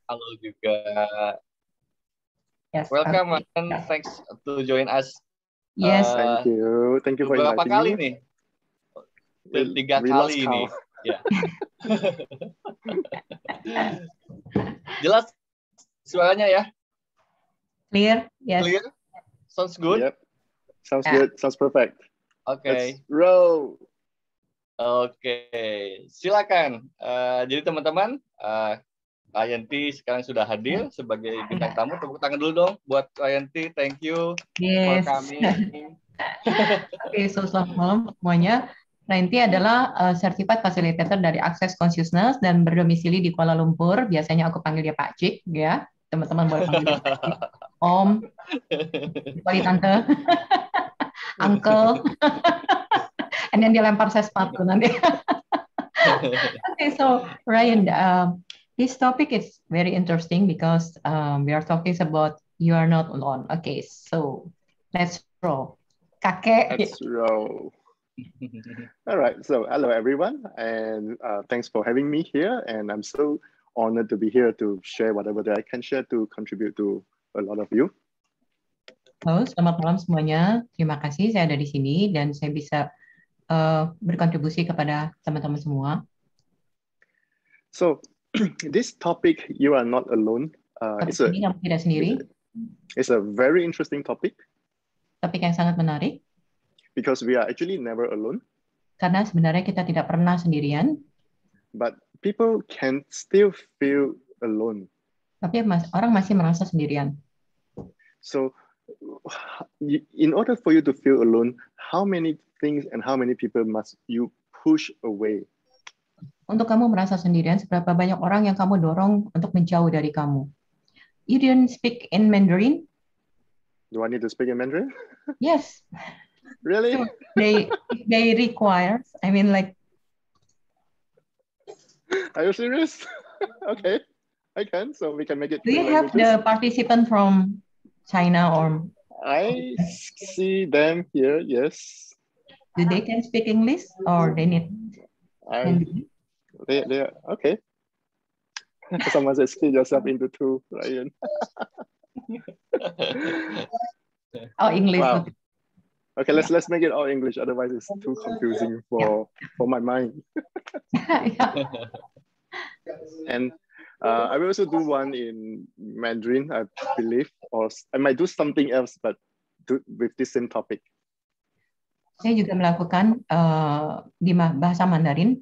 Halo juga. Yes. Welcome, Okay. and thanks to join us. Yes. Thank you for Berapa inviting kali me. nih? 3 We lost kali ini. count. Ya. Jelas suaranya ya? Clear? Yes. Clear? Sounds good? Yep. Sounds good. Sounds perfect. Oke. Let's roll. Oke. Silakan. Jadi teman-teman, Ryan T sekarang sudah hadir sebagai bintang tamu. Tepuk tangan dulu dong buat Ryan T. Thank you for Yes. coming. Oke, selamat malam semuanya. Ryan T adalah Certified Facilitator dari Access Consciousness dan berdomisili di Kuala Lumpur. Biasanya aku panggil dia Pak Cik, ya. Teman-teman boleh panggil dia Pak Cik, Om, kecuali Tante, Uncle, and then dia lempar saya sepatu nanti. Okay, so Ryan, this topic is very interesting because we are talking about you are not alone. Okay, so let's roll. Kakek. Let's roll. All right. So hello, everyone. And thanks for having me here. And I'm so honored to be here to share whatever that I can share to contribute to a lot of you. Halo, selamat malam semuanya. Terima kasih saya ada di sini dan saya bisa berkontribusi kepada teman-teman semua. So this topic, you are not alone. Topik ini kamu tidak sendiri. It's a very interesting topic. Topik yang sangat menarik. Because we are actually never alone. Karena sebenarnya kita tidak pernah sendirian. But people can still feel alone. Tapi orang masih merasa sendirian. So in order for you to feel alone, how many things and how many people must you push away? Untuk kamu merasa sendirian, seberapa banyak orang yang kamu dorong untuk menjauh dari kamu? You didn't speak in Mandarin? Do I need to speak in Mandarin? Yes. Really? So they require, I mean, like. Are you serious? Okay, I can. So we can make it. Do you have the participant from China or? I see them here. Yes. Do they can speak English or they need? They are okay. Someone said split yourself into two, Ryan. Oh, English. Wow. Okay, let's make it all English. Otherwise, it's too confusing for my mind. And I will also do one in Mandarin, I believe, or I might do something else, but with this same topic. Saya juga melakukan di bahasa Mandarin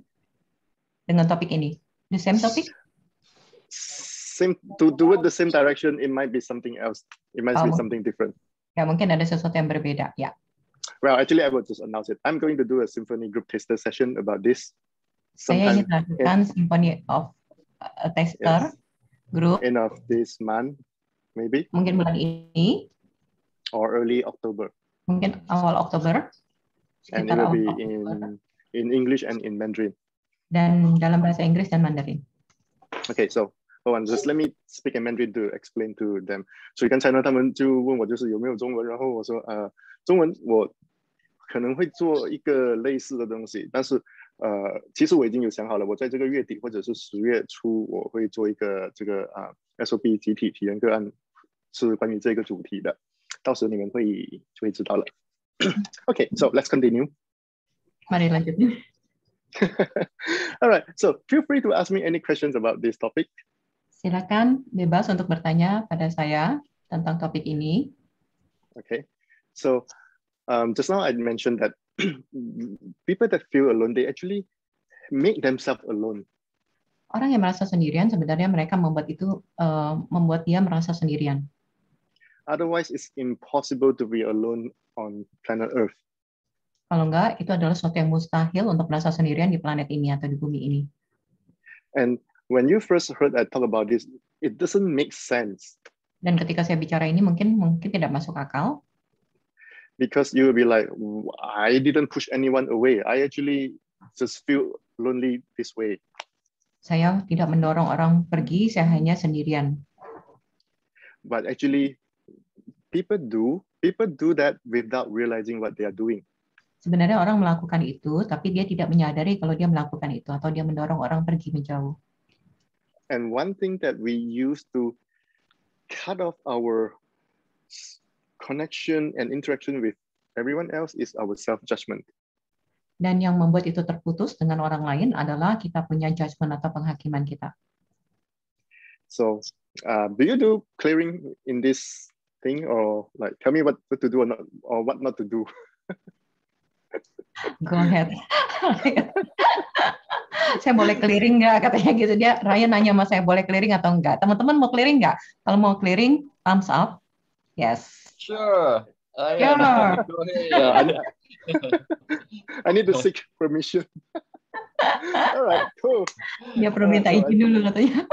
dengan topik ini. The same topic? Same to do it the same direction. It might be something else. It might be something different. Ya, mungkin ada sesuatu yang berbeda. Ya. Well, actually, I will just announce it. I'm going to do a symphony group taster session about this. Saya ingin melakukan symphony of a tester group. End of this month, maybe. Mungkin bulan ini. Or early October. Mungkin awal Oktober. And it will be in English and in Mandarin. Dan dalam bahasa Inggris dan Mandarin. Okay, so hold on, just let me speak in Mandarin to explain to them. 所以刚才呢，他们就问我就是有没有中文，然后我说中文我可能会做一个类似的东西，但是其实我已经有想好了，我在这个月底或者是10月初我会做一个这个SOP 集体体验个案，是关于这个主题的，到时你们就会知道了。Okay, so let's continue. Mari lanjut. All right, so feel free to ask me any questions about this topic. Silakan bebas untuk bertanya pada saya tentang topik ini. Okay, so just now I mentioned that people that feel alone, they actually make themselves alone. Orang yang merasa sendirian sebenarnya mereka membuat dia merasa sendirian. Otherwise, it's impossible to be alone on planet Earth. Kalau enggak, itu adalah sesuatu yang mustahil untuk merasa sendirian di planet ini atau di bumi ini. And when you first heard I talk about this, it doesn't make sense. Dan ketika saya bicara ini mungkin tidak masuk akal. Because you will be like, I didn't push anyone away. I actually just feel lonely this way. Saya tidak mendorong orang pergi, saya hanya sendirian. But actually, people do that without realizing what they are doing. Sebenarnya orang melakukan itu, tapi dia tidak menyadari kalau dia melakukan itu atau dia mendorong orang pergi menjauh. And one thing that we use to cut off our connection and interaction with everyone else is our self-judgment. Dan yang membuat itu terputus dengan orang lain adalah kita punya judgment atau penghakiman kita. So, do you do clearing in this thing, or like tell me what to do or what not to do? Go ahead. Saya boleh clearing nggak katanya gitu, dia Ryan nanya sama saya boleh clearing atau enggak. Teman-teman mau clearing nggak? Kalau mau clearing, thumbs up. Yes. Sure. Sure. Go ahead. I need to seek permission. All right, cool. Dia perlu minta izin dulu katanya.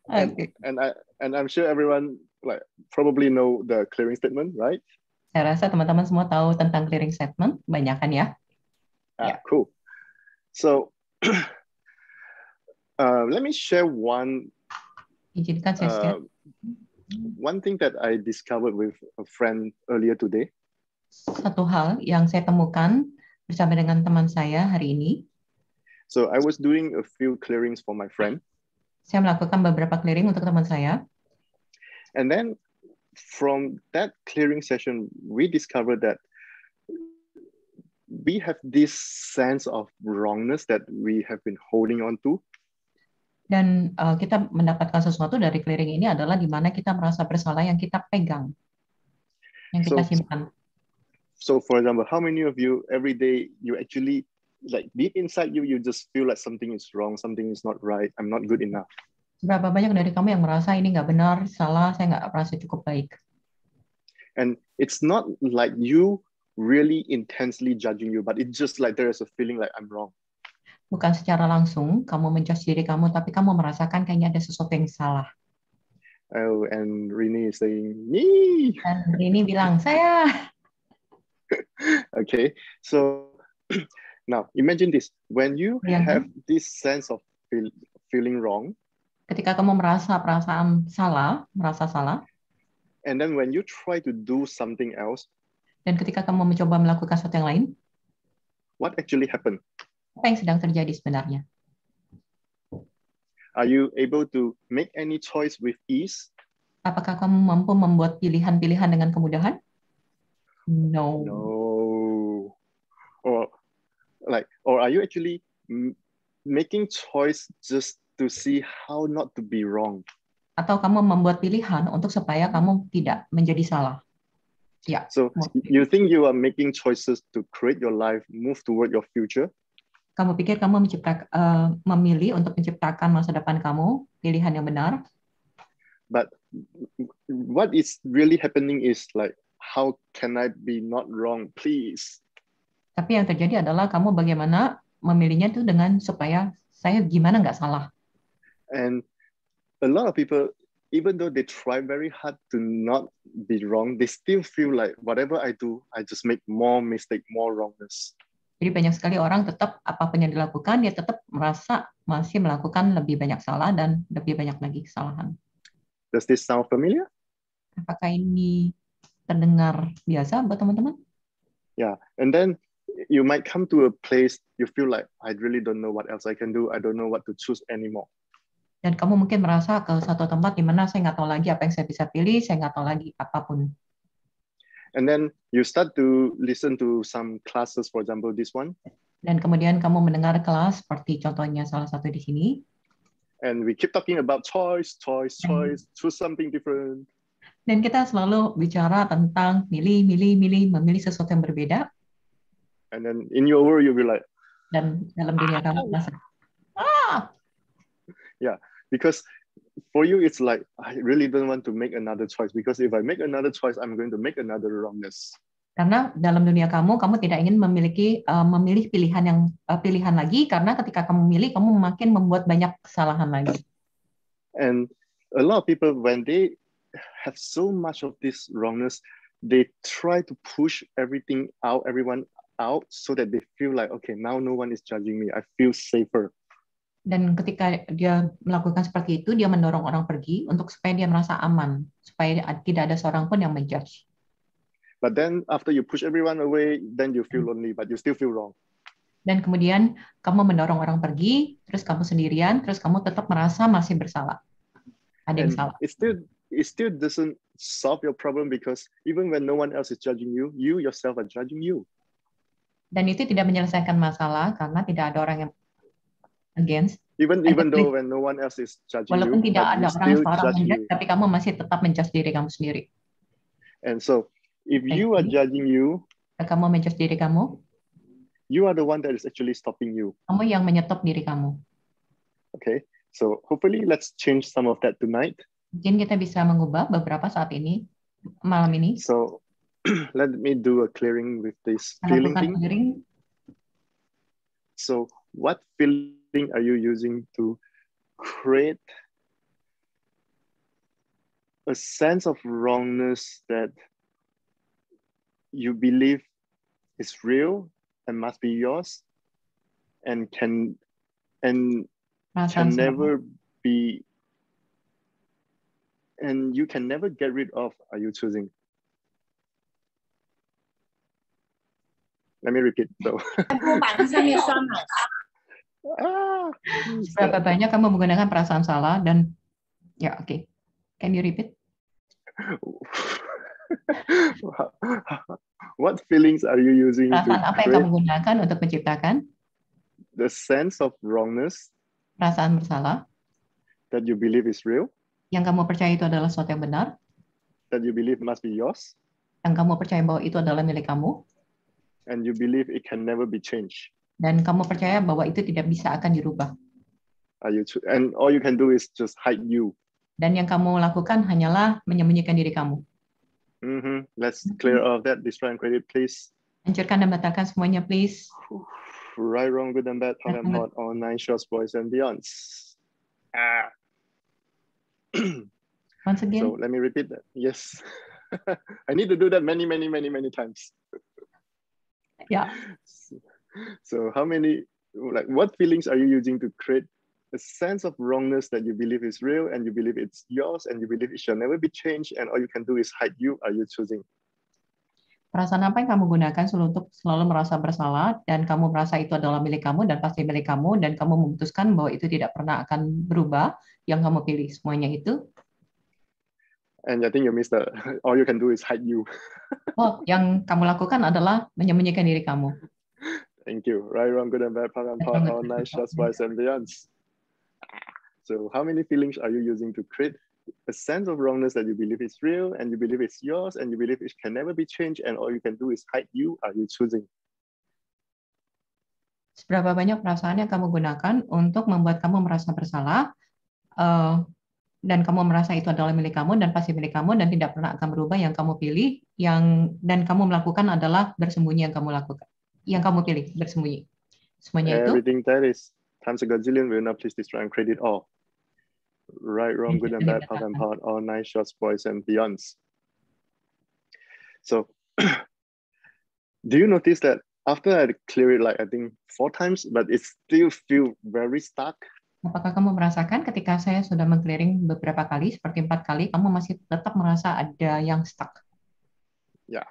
Okay. And I'm sure everyone like probably know the clearing statement, right? Saya rasa teman-teman semua tahu tentang clearing statement, banyak kan ya? Cool. So let me share one. Izinkan saya share. One thing that I discovered with a friend earlier today. Satu hal yang saya temukan bersama dengan teman saya hari ini. So I was doing a few clearings for my friend. Saya melakukan beberapa clearing untuk teman saya. And then from that clearing session, we discovered that we have this sense of wrongness that we have been holding on to. Dan kita mendapatkan sesuatu dari clearing ini adalah di mana kita merasa bersalah yang kita pegang, yang kita simpan. So for example, how many of you every day you actually like deep inside you just feel like something is wrong, something is not right, I'm not good enough. Berapa banyak dari kamu yang merasa ini nggak benar, salah, saya nggak merasa cukup baik. And it's not like you really intensely judging you, but it's just like there is a feeling like I'm wrong. Bukan secara langsung kamu menjudge diri kamu, tapi kamu merasakan kayaknya ada sesuatu yang salah. Oh, and Rini is saying, me. Dan Rini bilang, saya. Okay, so now imagine this. When you have this sense of feeling wrong. Ketika kamu merasa perasaan salah, merasa salah. And then when you try to do something else. Dan ketika kamu mencoba melakukan sesuatu yang lain. What actually happened? Apa yang sedang terjadi sebenarnya? Are you able to make any choice with ease? Apakah kamu mampu membuat pilihan-pilihan dengan kemudahan? No. No. Or are you actually making choice just to see how not to be wrong? Atau kamu membuat pilihan untuk supaya kamu tidak menjadi salah? Ya. So you think you are making choices to create your life, move toward your future? Kamu pikir kamu memilih untuk menciptakan masa depan kamu, pilihan yang benar. But what is really happening is like, how can I be not wrong, please? Tapi yang terjadi adalah kamu bagaimana memilihnya itu dengan supaya saya gimana nggak salah. And a lot of people, even though they try very hard to not be wrong, they still feel like whatever I do, I just make more mistake, more wrongness. Jadi banyak sekali orang tetap apapun yang dilakukan, dia tetap merasa masih melakukan lebih banyak salah dan lebih banyak lagi kesalahan. Does this sound familiar? Apakah ini terdengar biasa buat teman-teman? Yeah, and then you might come to a place you feel like I really don't know what else I can do. I don't know what to choose anymore. Dan kamu mungkin merasa ke satu tempat di mana saya nggak tahu lagi apa yang saya bisa pilih, saya nggak tahu lagi apapun. And then you start to listen to some classes, for example, this one. Dan kemudian kamu mendengar kelas seperti contohnya salah satu di sini. And we keep talking about choice, choose something different. Dan kita selalu bicara tentang memilih sesuatu yang berbeda. And then in your world you'll be like. Dan dalam dunia kamu merasa. Yeah, because for you, it's like, I really don't want to make another choice because if I make another choice, I'm going to make another wrongness. Karena dalam dunia kamu tidak ingin memilih pilihan lagi karena ketika kamu memilih, kamu makin membuat banyak kesalahan lagi. And a lot of people, when they have so much of this wrongness, they try to push everyone out so that they feel like, okay, now no one is judging me. I feel safer. Dan ketika dia melakukan seperti itu, dia mendorong orang pergi untuk supaya dia merasa aman, supaya tidak ada seorang pun yang menjudge. But then after you push everyone away, then you feel lonely, but you still feel wrong. Dan kemudian kamu mendorong orang pergi, terus kamu sendirian, terus kamu tetap merasa masih bersalah. Ada yang And salah. it still doesn't solve your problem because even when no one else is judging you, you yourself are judging you. Dan itu tidak menyelesaikan masalah karena tidak ada orang yang against. Even though when no one else is judging Walaupun you, tidak but ada you orang still seorang judge menjudge, you. tapi kamu masih tetap menjudge diri kamu sendiri. And so, if you are judging you, kamu menjudge diri kamu, you are the one that is actually stopping you. Kamu yang menyetop diri kamu. Okay, so hopefully let's change some of that tonight. Mungkin kita bisa mengubah beberapa saat ini, malam ini. So let me do a clearing with this feeling thing. Clearing. So what feeling are you using to create a sense of wrongness that you believe is real and must be yours and can never be, and you can never get rid of, are you choosing? Let me repeat though. Berapa banyak kamu menggunakan perasaan salah dan ya oke. Can you repeat? What feelings are you using? Perasaan apa yang kamu gunakan untuk menciptakan? The sense of wrongness. Perasaan bersalah. That you believe is real. Yang kamu percaya itu adalah sesuatu yang benar. That you believe must be yours. Yang kamu percaya bahwa itu adalah milik kamu. And you believe it can never be changed. Dan kamu percaya bahwa itu tidak bisa akan dirubah. And all you can do is just hide you. Dan yang kamu lakukan hanyalah menyembunyikan diri kamu. Let's clear all of that. Destroy and create, please. Hancurkan dan batalkan semuanya, please. Right, wrong, good and bad, hot and hot, all nine shorts, boys and beyonds. Once again. So let me repeat that. Yes. I need to do that many times. Yeah. So how many, what feelings are you using to create a sense of wrongness that you believe is real and you believe it's yours and you believe it shall never be changed and all you can do is hide you? Are you choosing? Perasaan apa yang kamu gunakan untuk selalu merasa bersalah dan kamu merasa itu adalah milik kamu dan pasti milik kamu dan kamu memutuskan bahwa itu tidak pernah akan berubah, yang kamu pilih semuanya itu? And I think you missed that. All you can do is hide you. Oh, yang kamu lakukan adalah menyembunyikan diri kamu. Thank you. Right, wrong, good and bad, part and part, all nine shots, boys and beyonds. So how many feelings are you using to create a sense of wrongness that you believe is real and you believe it's yours and you believe it can never be changed and all you can do is hide you? Are you choosing? Seberapa banyak perasaan yang kamu gunakan untuk membuat kamu merasa bersalah dan kamu merasa itu adalah milik kamu dan pasti milik kamu dan tidak pernah akan berubah, yang kamu pilih, dan kamu melakukan adalah bersembunyi, yang kamu lakukan, yang kamu pilih bersembunyi. Semuanya itu. Everything that is times a gazillion will not please destroy and create it all. Right, wrong, good and bad, hot and hot, all nine shots, boys and beyonds. So, do you notice that after I clear it I think 4 times, but it still feel very stuck? Apakah kamu merasakan ketika saya sudah meng-clearing beberapa kali, seperti 4 kali, kamu masih tetap merasa ada yang stuck? Yeah,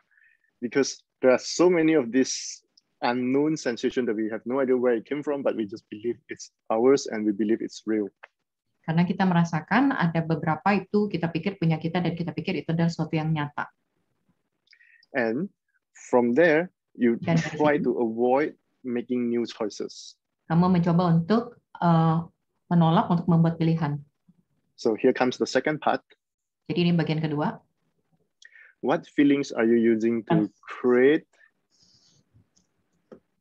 because there are so many of this unknown sensation that we have no idea where it came from, but we just believe it's ours and we believe it's real. Karena kita merasakan ada beberapa itu kita pikir punya kita dan kita pikir itu adalah sesuatu yang nyata. And from there, you try to avoid making new choices. Kamu mencoba untuk menolak untuk membuat pilihan. So here comes the second part. Jadi ini bagian kedua. What feelings are you using to create?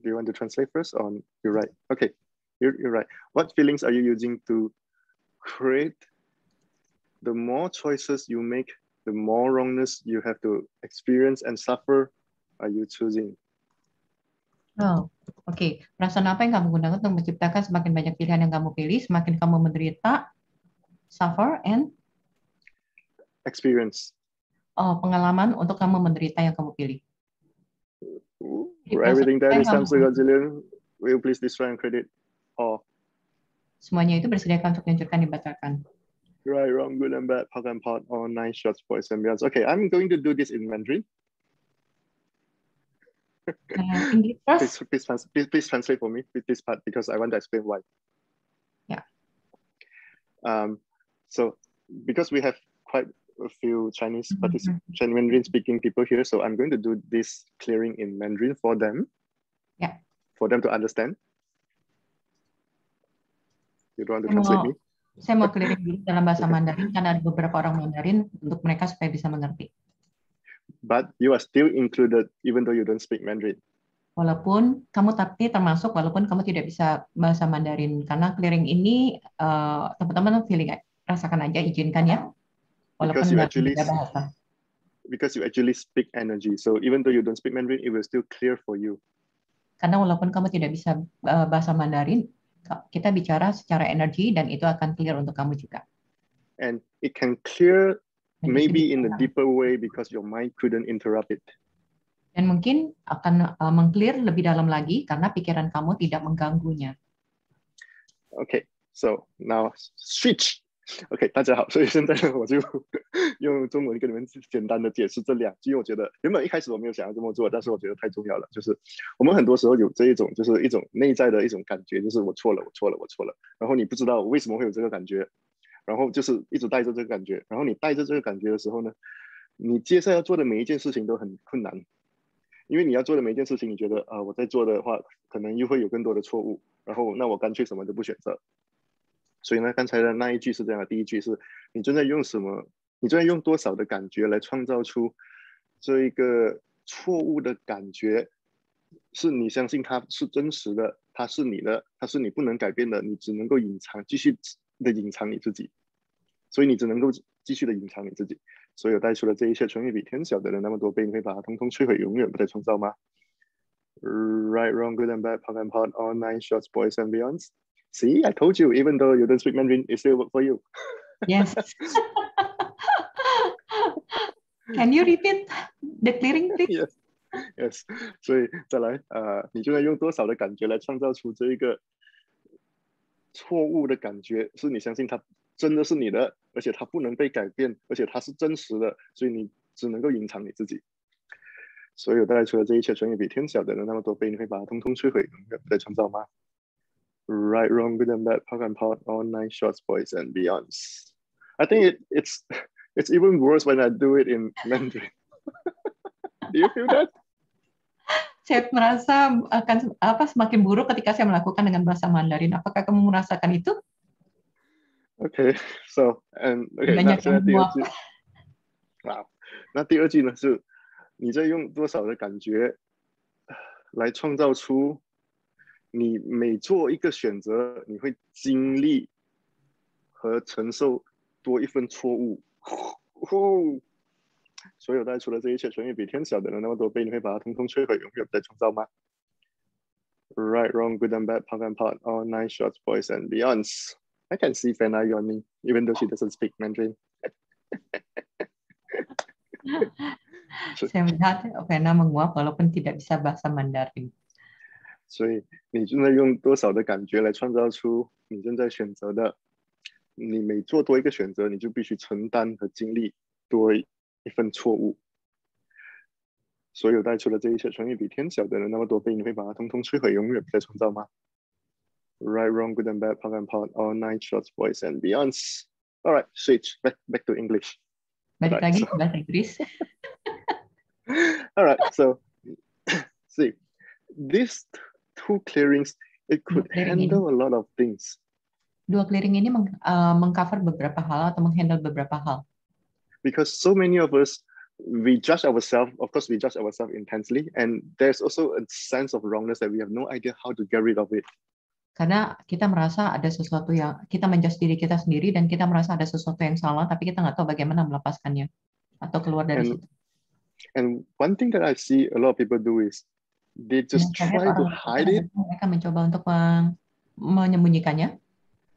Do you want to translate first? Or you're right. Okay, you're right. What feelings are you using to create? The more choices you make, the more wrongness you have to experience and suffer. Are you choosing? Oh, oke. Perasaan apa yang kamu gunakan untuk menciptakan semakin banyak pilihan yang kamu pilih, semakin kamu menderita, suffer, and experience. Oh, pengalaman untuk kamu menderita yang kamu pilih. For everything that is times a gazillion, will please destroy and create all. Semuanya itu bersediakan untuk dihancurkan, dibatalkan. Right, wrong, good and bad, hot and hot, all nine shots, boys and beyonds. Okay, I'm going to do this in Mandarin. English first. Please translate for me this part because I want to explain why. Yeah. So because we have quite a few Chinese Mandarin speaking people here, so I'm going to do this clearing in Mandarin for them. Yeah. For them to understand. You don't want to translate me? Saya mau clearing dulu dalam bahasa Mandarin karena ada beberapa orang Mandarin untuk mereka supaya bisa mengerti. But you are still included even though you don't speak Mandarin. Walaupun kamu tapi termasuk walaupun kamu tidak bisa bahasa Mandarin karena clearing ini teman-teman rasakan aja, izinkan ya. Walaupun nggak bisa bahasa. Because you actually speak energy, so even though you don't speak Mandarin, it will still clear for you. Karena walaupun kamu tidak bisa bahasa Mandarin, kita bicara secara energi dan itu akan clear untuk kamu juga. And it can clear maybe in a deeper way because your mind couldn't interrupt it. Dan mungkin akan meng-clear lebih dalam lagi karena pikiran kamu tidak mengganggunya. Okay, so now switch. OK， 大家好，所以现在呢，我就用中文跟你们简单的解释这两句。我觉得原本一开始我没有想要这么做，但是我觉得太重要了。就是我们很多时候有这一种，就是一种内在的一种感觉，就是我错了，我错了，我错了。然后你不知道为什么会有这个感觉，然后就是一直带着这个感觉。然后你带着这个感觉的时候呢，你接下来要做的每一件事情都很困难，因为你要做的每一件事情，你觉得我在做的话，可能又会有更多的错误，然后那我干脆什么都不选择。所以呢，刚才的那一句是这样的，第一句是你正在用什么，你正在用多少的感觉来创造出这一个错误的感觉，是你相信它是真实的，它是你的，它是你不能改变的，你只能够隐藏，继续的隐藏你自己，所以你只能够继续的隐藏你自己。所以我带出了这一切，成语比天小的人那么多倍，你会把它通通摧毁，永远不再创造吗？ Right, wrong, good and bad, punk and pot, all nine shorts, boys and beyonds. See, I told you, even though you don't speak Mandarin, it still work for you. Yes. Can you repeat the clearing, please? Yes, yes. 所以再来，你就要用多少的感觉来创造出这一个错误的感觉，是你相信它真的是你的，而且它不能被改变，而且它是真实的，所以你只能够隐藏你自己。所以我带出了这一切，成语比天小的人那么多倍，你会把它通通摧毁，永远不再创造吗？ Right, wrong, good and bad, punk and pot, all nine shorts, boys and beyonds. I think it's even worse when I do it in Mandarin. Do you feel that? Saya merasa akan semakin buruk ketika saya melakukan dengan bahasa Mandarin. Apakah kamu merasakan itu? Okay, so okay, 那现在第二句，好，那第二句呢是你在用多少的感觉来创造出你每做一个选择，你会经历和承受多一份错误。所有带出了这一切，成语比天小的人那么多倍，你会把它通通摧毁，永远不再创造吗？ Right, wrong, good and bad, punk and pot, all nine shorts, boys and beyonds. I can see Fena yawning, even though she doesn't speak Mandarin. Saya melihat Fena menguap walaupun tidak bisa bahasa Mandarin. 所以你正在用多少的感觉来创造出你正在选择的，你每做多一个选择，你就必须承担和经历多一份错误。所有带出了这一切，成语比天小的人那么多倍，你会把它通通摧毁，永远不再创造吗？ Right, wrong, good and bad, punk and pot, all nine shorts, boys and beyonds. All right, switch back to English. Balik lagi ke bahasa Inggris. All right, so see, these two clearings, it could handle a lot of things. Dua clearing ini mengcover beberapa hal atau menghandle beberapa hal. Because so many of us, we judge ourselves. Of course, we judge ourselves intensely, and there's also a sense of wrongness that we have no idea how to get rid of it. Karena kita merasa ada sesuatu yang kita menjudge diri kita sendiri dan kita merasa ada sesuatu yang salah, tapi kita nggak tahu bagaimana melepaskannya atau keluar dari situ. And one thing that I see a lot of people do is they just try to hide it. Mereka mencoba untuk menyembunyikannya.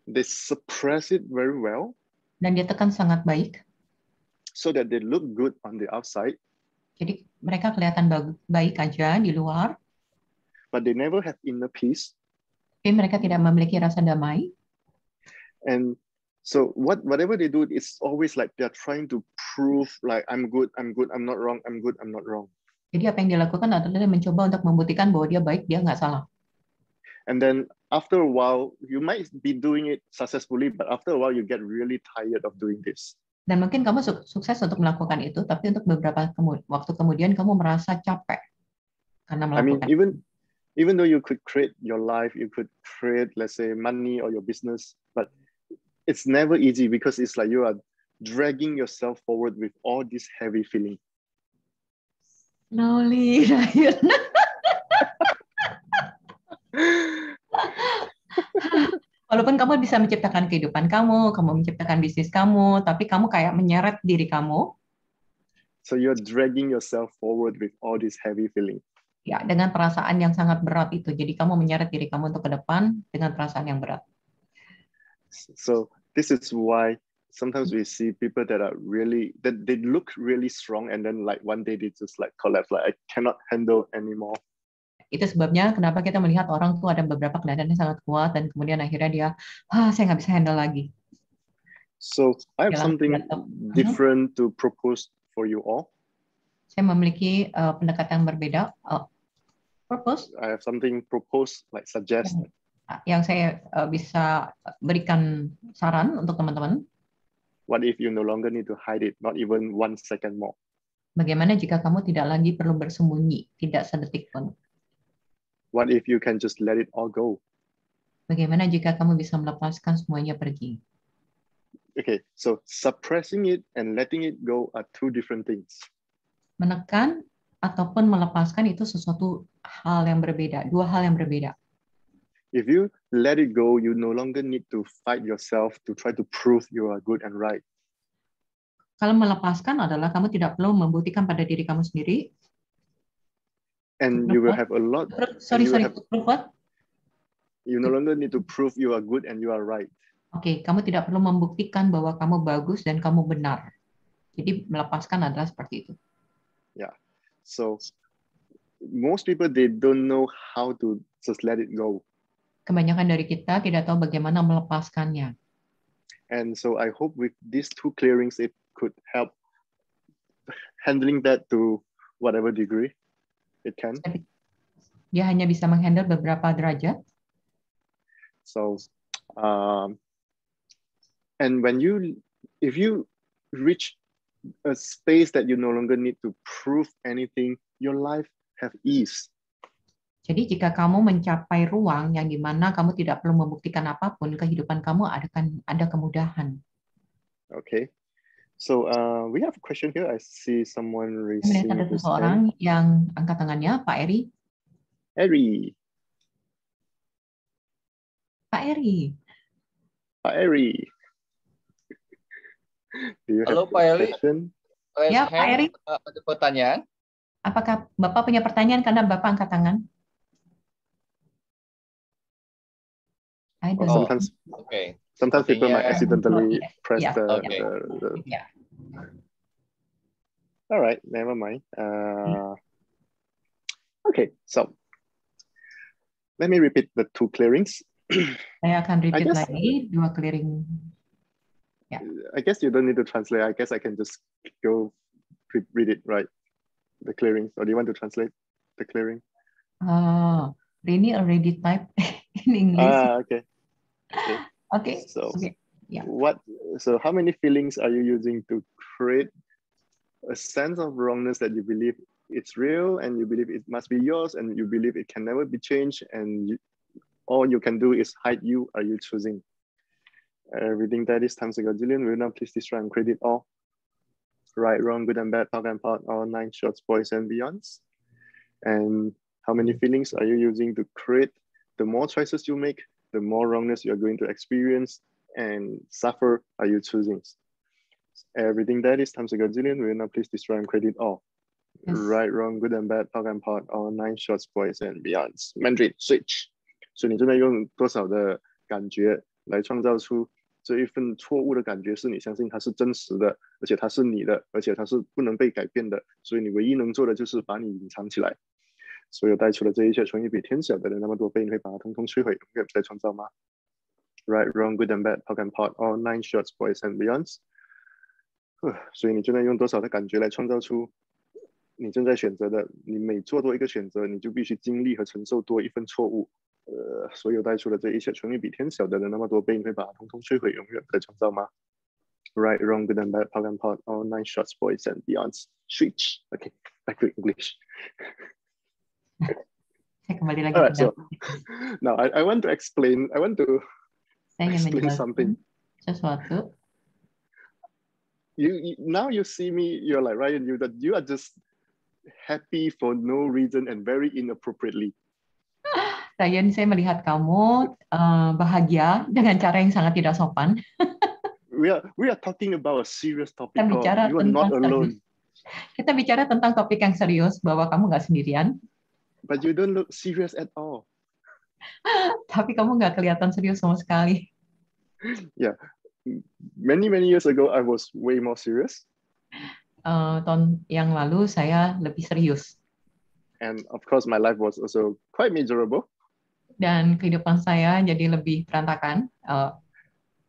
They suppress it very well. Dan dia tekan sangat baik. So that they look good on the outside. Jadi mereka kelihatan baik aja di luar. But they never have inner peace. Tapi mereka tidak memiliki rasa damai. And so whatever they do, it's always like they're trying to prove like I'm good, I'm not wrong, I'm good, I'm not wrong. Jadi apa yang dia lakukan adalah dia mencoba untuk membuktikan bahwa dia baik, dia nggak salah. And then after a while, you might be doing it successfully, but after a while, you get really tired of doing this. Dan mungkin kamu sukses untuk melakukan itu, tapi untuk beberapa waktu kemudian kamu merasa capek karena I mean, melakukan. even though you could create your life, you could create, let's say, money or your business, but it's never easy because it's like you are dragging yourself forward with all this heavy feeling. Slowly, Ryan. Walaupun kamu bisa menciptakan kehidupan kamu menciptakan bisnis kamu, tapi kamu kayak menyeret diri kamu. So you're dragging yourself forward with all this heavy feeling. Ya, dengan perasaan yang sangat berat itu. Jadi kamu menyeret diri kamu untuk ke depan dengan perasaan yang berat. So this is why sometimes we see people that are really, that they look really strong and then like one day they just like collapse, like I cannot handle anymore. Itu sebabnya kenapa kita melihat orang tuh ada beberapa kelihatannya sangat kuat dan kemudian akhirnya dia, saya nggak bisa handle lagi. So I have something different to propose for you all. Saya memiliki pendekatan berbeda. Propose? I have something propose, like suggest. Yang saya bisa berikan saran untuk teman-teman. What if you no longer need to hide it, not even 1 second more? Bagaimana jika kamu tidak lagi perlu bersembunyi, tidak sedetik pun? What if you can just let it all go? Bagaimana jika kamu bisa melepaskan semuanya pergi? Okay, so suppressing it and letting it go are two different things. Menekan ataupun melepaskan itu sesuatu hal yang berbeda, dua hal yang berbeda. If you let it go, you no longer need to fight yourself to try to prove you are good and right. Kalau melepaskan adalah kamu tidak perlu membuktikan pada diri kamu sendiri. And you will have a lot. Sorry, prove what? You no longer need to prove you are good and you are right. Oke, kamu tidak perlu membuktikan bahwa kamu bagus dan kamu benar. Jadi melepaskan adalah seperti itu. Yeah. So most people, they don't know how to just let it go. Kebanyakan dari kita tidak tahu bagaimana melepaskannya. And so I hope with these two clearings, it could help handling that to whatever degree it can. Dia hanya bisa menghandle beberapa derajat. So, and if you reach a space that you no longer need to prove anything, your life have ease. Jadi jika kamu mencapai ruang yang dimana kamu tidak perlu membuktikan apapun, kehidupan kamu ada kemudahan. Okay, so we have a question here. I see someone raising ada his seseorang hand. yang angkat tangannya, Pak Eri. Eri. Pak Eri. Pak Eri. Do you Halo have Pak a Eri. question? Ya, Pak Eri. Ada pertanyaan? Apakah Bapak punya pertanyaan karena Bapak angkat tangan? Sometimes, okay. Sometimes people might accidentally press the. Yeah. All right, never mind. Okay, so let me repeat the two clearings. Saya akan repeat lagi dua clearing. Yeah. I guess you don't need to translate. I guess I can just go read it, right? The clearings, or do you want to translate the clearing? Rini already typed in English. Okay. Okay. So, yeah. So how many feelings are you using to create a sense of wrongness that you believe it's real and you believe it must be yours and you believe it can never be changed and all you can do is hide you? Are you choosing? Reading that is times ago. Jillian will now please destroy and credit all. Right, wrong, good and bad, talk and part, all 9 shorts, boys and beyonds. And how many feelings are you using to create? The more choices you make, the more wrongness you're going to experience and suffer are you choosing. Everything that is times a gazillion will now please destroy and credit all. Yes. Right, wrong, good and bad, talk and part, all 9 shorts, boys and beyonds. Mandarin switch. 所以你正在用多少的感觉来创造出这一份错误的感觉，是你相信它是真实的，而且它是你的，而且它是不能被改变的。所以你唯一能做的就是把你隐藏起来。所有带出了这一切，从一比天小的人那么多倍，你会把它统统摧毁，永远不再创造吗 ？Right, wrong, good and bad, talk and part, all 9 shorts, boys and beyonds。所以你正在用多少的感觉来创造出你正在选择的，你每做多一个选择，你就必须经历和承受多一份错误。所有带出的这一切，成为比天小的人那么多倍，你会把它统统摧毁，永远不再创造吗？Right, wrong, good and bad, pug and pod, all 9 shots, boys and beyonds. Switch. Okay, back to English. Saya kembali lagi Alright, ke so now I want to explain. I want to saya ingin explain menjelaskan something. sesuatu. Now you see me. You're like Ryan. You are just happy for no reason and very inappropriately. Ryan, saya melihat kamu bahagia dengan cara yang sangat tidak sopan. We are talking about a serious topic. Kita bicara You are not alone. Kita bicara tentang topik yang serius bahwa kamu nggak sendirian. But you don't look serious at all. Tapi kamu nggak kelihatan serius sama sekali. Yeah, many years ago I was way more serious. Tahun yang lalu saya lebih serius. And of course my life was also quite miserable. Dan kehidupan saya jadi lebih berantakan.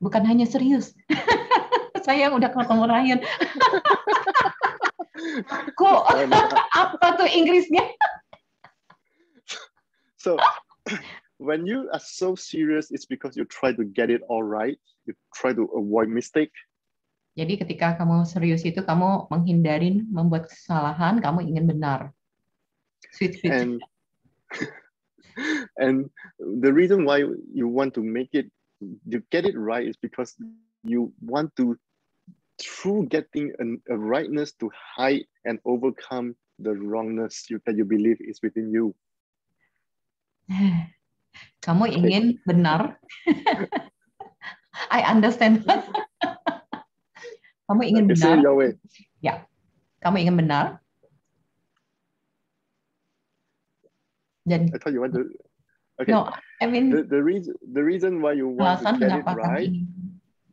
Bukan hanya serius. Saya udah ketemu Ryan. Kok apa tuh Inggrisnya? So when you are so serious, it's because you try to get it all right. You try to avoid mistake. Jadi ketika kamu serius itu kamu menghindarin membuat kesalahan, kamu ingin benar. Sweet. And the reason why you want to get it right is because you want to, through getting a rightness, to hide and overcome the wrongness that you believe is within you. Kamu ingin benar. I understand. Kamu ingin benar. Say your way. Ya, kamu ingin benar. Dan I thought you want to. Okay. No, I mean the reason why you want to get it right.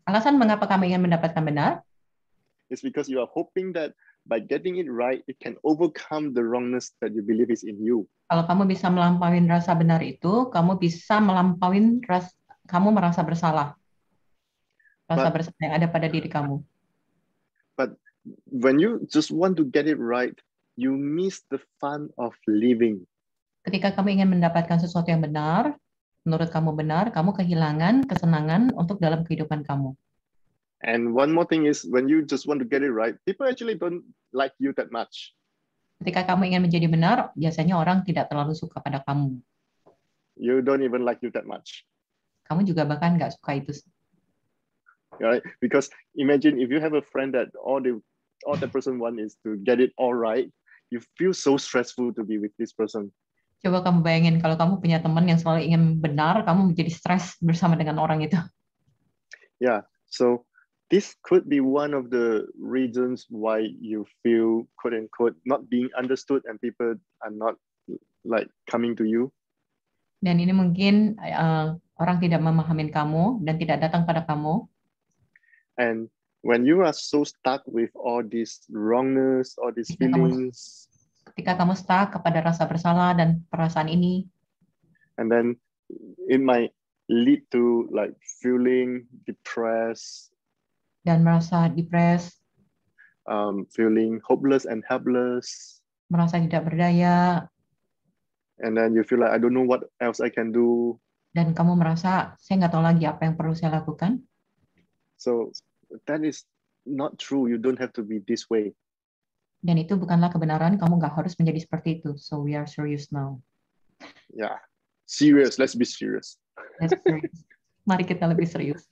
Alasan mengapa kamu ingin mendapatkan benar? Is because you are hoping that by getting it right, it can overcome the wrongness that you believe is in you. Kalau kamu bisa melampaui rasa benar itu, kamu bisa melampaui kamu merasa bersalah. Rasa bersalah yang ada pada diri kamu. But when you just want to get it right, you miss the fun of living. Ketika kamu ingin mendapatkan sesuatu yang benar, menurut kamu benar, kamu kehilangan kesenangan untuk dalam kehidupan kamu. And one more thing is, when you just want to get it right, people actually don't like you that much. Ketika kamu ingin menjadi benar, biasanya orang tidak terlalu suka pada kamu. You don't even like you that much. Kamu juga bahkan nggak suka itu. Right? Because imagine if you have a friend that all the person want is to get it all right, you feel so stressful to be with this person. Coba kamu bayangin kalau kamu punya teman yang selalu ingin benar, kamu menjadi stres bersama dengan orang itu. Yeah, so this could be one of the reasons why you feel, quote unquote, not being understood and people are not like coming to you. Dan ini mungkin orang tidak memahami kamu dan tidak datang pada kamu. And when you are so stuck with all this wrongness, all these feelings, ketika kamu stuck kepada rasa bersalah dan perasaan ini, and then it might lead to like feeling depressed, dan merasa depres, feeling hopeless and helpless, merasa tidak berdaya, and then you feel like I don't know what else I can do, dan kamu merasa saya nggak tahu lagi apa yang perlu saya lakukan. So that is not true. You don't have to be this way. Dan itu bukanlah kebenaran. Kamu nggak harus menjadi seperti itu. So we are serious now. Yeah, serious. Let's be serious. Let's be serious. Mari kita lebih serius.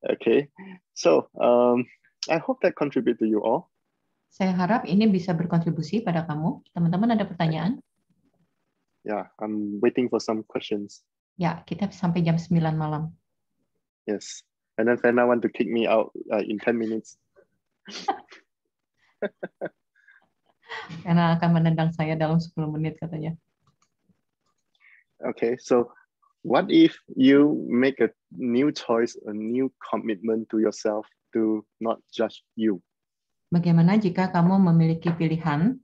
Okay, so I hope that contribute to you all. Saya harap ini bisa berkontribusi pada kamu. Teman-teman ada pertanyaan? Yeah, I'm waiting for some questions. Ya, kita sampai jam 9 malam. Yes, and then Fena want to kick me out in 10 minutes. Karena akan menendang saya dalam 10 menit katanya. Okay, so what if you make a new choice, a new commitment to yourself to not judge you? Bagaimana jika kamu memiliki pilihan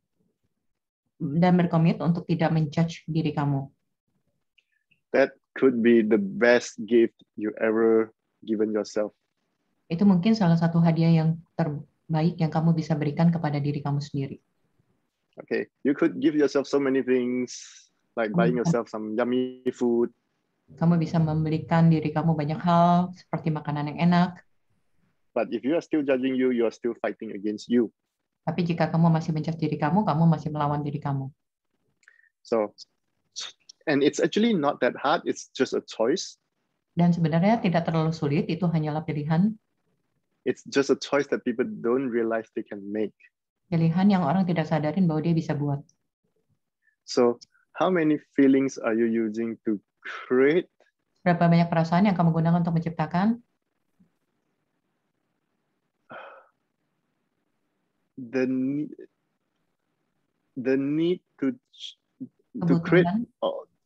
dan berkomit untuk tidak menjudge diri kamu? That could be the best gift you ever given yourself. Itu mungkin salah satu hadiah yang terbaik yang kamu bisa berikan kepada diri kamu sendiri. Okay, you could give yourself so many things, like buying yourself some yummy food. Kamu bisa membelikan diri kamu banyak hal, seperti makanan yang enak. But if you are still judging you, you are still fighting against you. Tapi jika kamu masih menjudge diri kamu masih melawan diri kamu. So, and it's actually not that hard. It's just a choice. Dan sebenarnya tidak terlalu sulit, itu hanyalah pilihan. It's just a choice that people don't realize they can make. Pilihan yang orang tidak sadarin bahwa dia bisa buat. So, how many feelings are you using to create? Berapa banyak perasaan yang kamu gunakan untuk menciptakan? The need to create,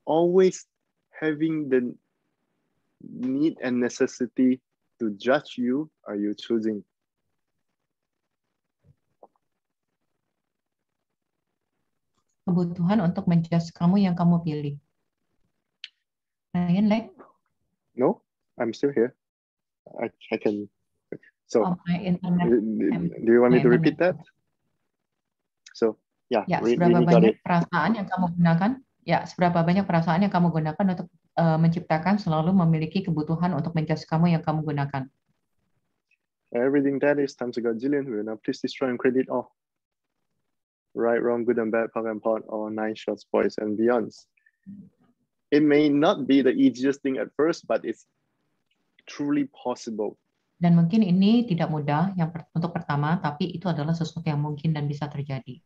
always having the need and necessity to judge you, are you choosing? Kebutuhan untuk menjudge kamu yang kamu pilih. Ryan, like? No, I'm still here. I can. So, my internet. Do you want me to repeat that? So, yeah. Ya, seberapa banyak perasaan yang kamu gunakan? Ya, seberapa banyak perasaan yang kamu gunakan untuk menciptakan selalu memiliki kebutuhan untuk menjudge kamu yang kamu gunakan. Everything that is times a gazillion. We will now please destroy and create all. Right, wrong, good and bad, POC and POD, all 9 shorts, boys and beyonds. It may not be the easiest thing at first, but it's truly possible. Dan mungkin ini tidak mudah untuk pertama, tapi itu adalah sesuatu yang mungkin dan bisa terjadi.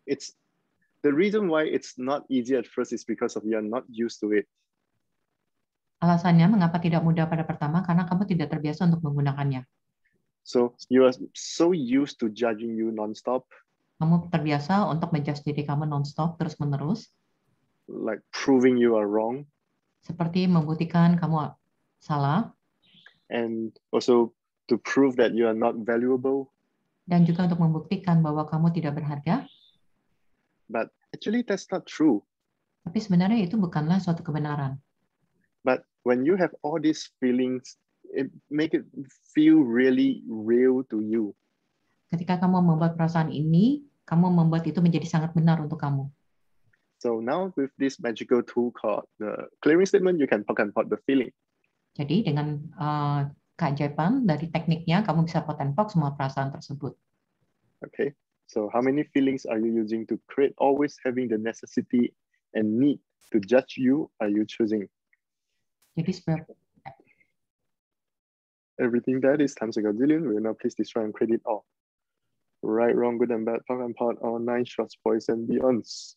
It's the reason why it's not easy at first is because of you're not used to it. Alasannya mengapa tidak mudah pada pertama karena kamu tidak terbiasa untuk menggunakannya. So you are so used to judging you nonstop. Kamu terbiasa untuk menjudge diri kamu nonstop terus-menerus. Like proving you are wrong. Seperti membuktikan kamu salah. And also to prove that you are not valuable. Dan juga untuk membuktikan bahwa kamu tidak berharga. But actually that's not true. Tapi sebenarnya itu bukanlah suatu kebenaran. But when you have all these feelings, it make it feel really real to you. Ketika kamu membuat perasaan ini, kamu membuat itu menjadi sangat benar untuk kamu. So now with this magical tool called the clearing statement, you can POC and POD the feeling. Jadi dengan keajaiban dari tekniknya, kamu bisa pot and POC semua perasaan tersebut. Okay, so how many feelings are you using to create? Always having the necessity and need to judge you, are you choosing? Jadi everything that is times a gazillion, we will now please destroy and create it all. Right, wrong, good and bad, POC and POD, all 9 shorts, boys and beyonds.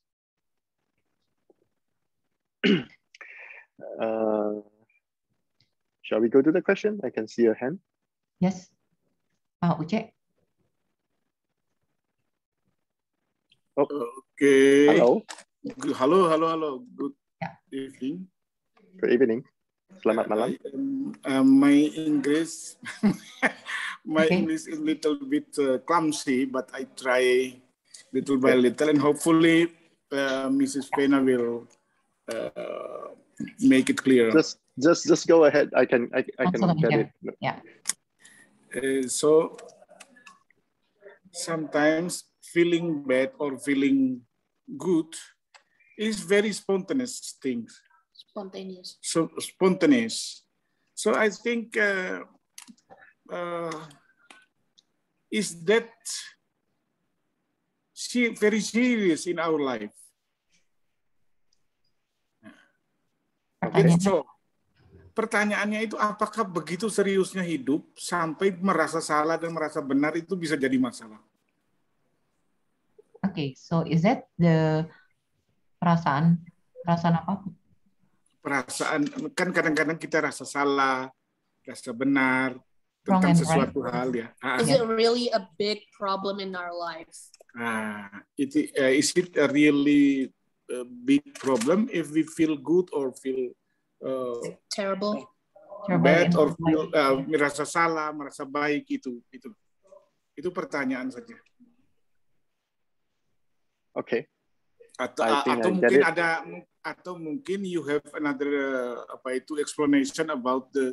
Shall we go to the question? I can see your hand. Yes. Pak Uce. Oh. Okay. Hello. Hello. Good evening. Good evening. Selamat malam. My English, English is a little bit clumsy, but I try little by little, and hopefully Mrs. Pena will make it clear. Just go ahead. I can get it. Yeah. So sometimes feeling bad or feeling good is very spontaneous things. Spontaneous. So I think is that very serious in our life? So pertanyaannya itu apakah begitu seriusnya hidup sampai merasa salah dan merasa benar itu bisa jadi masalah? Okay, so is that the perasaan apa? Perasaan kan kadang-kadang kita rasa salah, rasa benar tentang sesuatu hal ya. Is it really a big problem in our lives? Is it a really big problem if we feel good or feel terrible, bad or feel merasa salah, merasa baik itu pertanyaan saja. Okay. Atau mungkin you have another explanation about the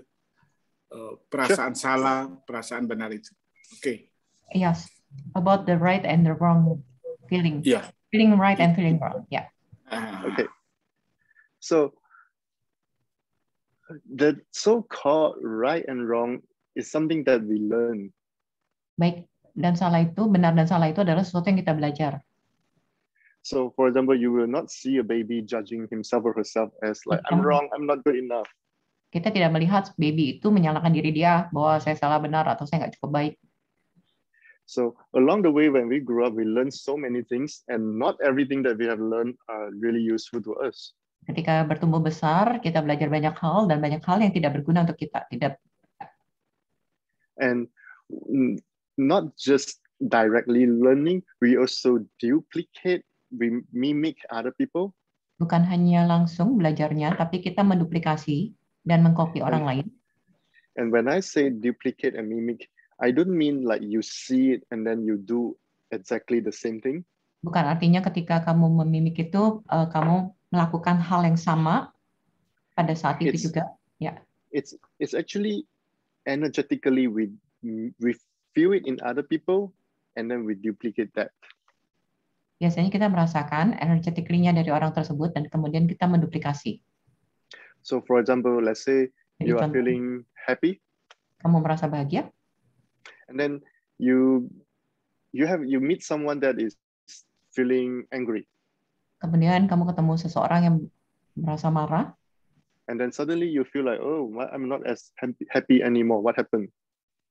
perasaan salah, perasaan benar itu. Okay. Yes, about the right and the wrong Feeling. Yeah. Feeling right and feeling wrong. Yeah. Okay. So the so-called right and wrong is something that we learn. Baik dan salah itu, benar dan salah itu adalah sesuatu yang kita belajar. So, for example, you will not see a baby judging himself or herself as like, I'm wrong, I'm not good enough. Kita tidak melihat baby itu menyalahkan diri dia bahwa saya salah benar atau saya nggak cukup baik. So along the way, when we grew up, we learned so many things, and not everything that we have learned are really useful to us. Ketika bertumbuh besar, kita belajar banyak hal dan banyak hal yang tidak berguna untuk kita. And not just directly learning, we also duplicate, we mimic other people. Bukan hanya langsung belajarnya, tapi kita menduplikasi dan mengcopy orang lain. And when I say duplicate and mimic, I don't mean like you see it and then you do exactly the same thing. Bukan artinya ketika kamu memimik itu, kamu melakukan hal yang sama pada saat itu juga. Ya. It's actually energetically we feel it in other people and then we duplicate that. Biasanya kita merasakan energetically-nya dari orang tersebut dan kemudian kita menduplikasi. So for example, let's say you are feeling happy. Kamu merasa bahagia. And then you meet someone that is feeling angry. Kemudian kamu ketemu seseorang yang merasa marah. And then suddenly you feel like, oh, I'm not as happy anymore. What happened?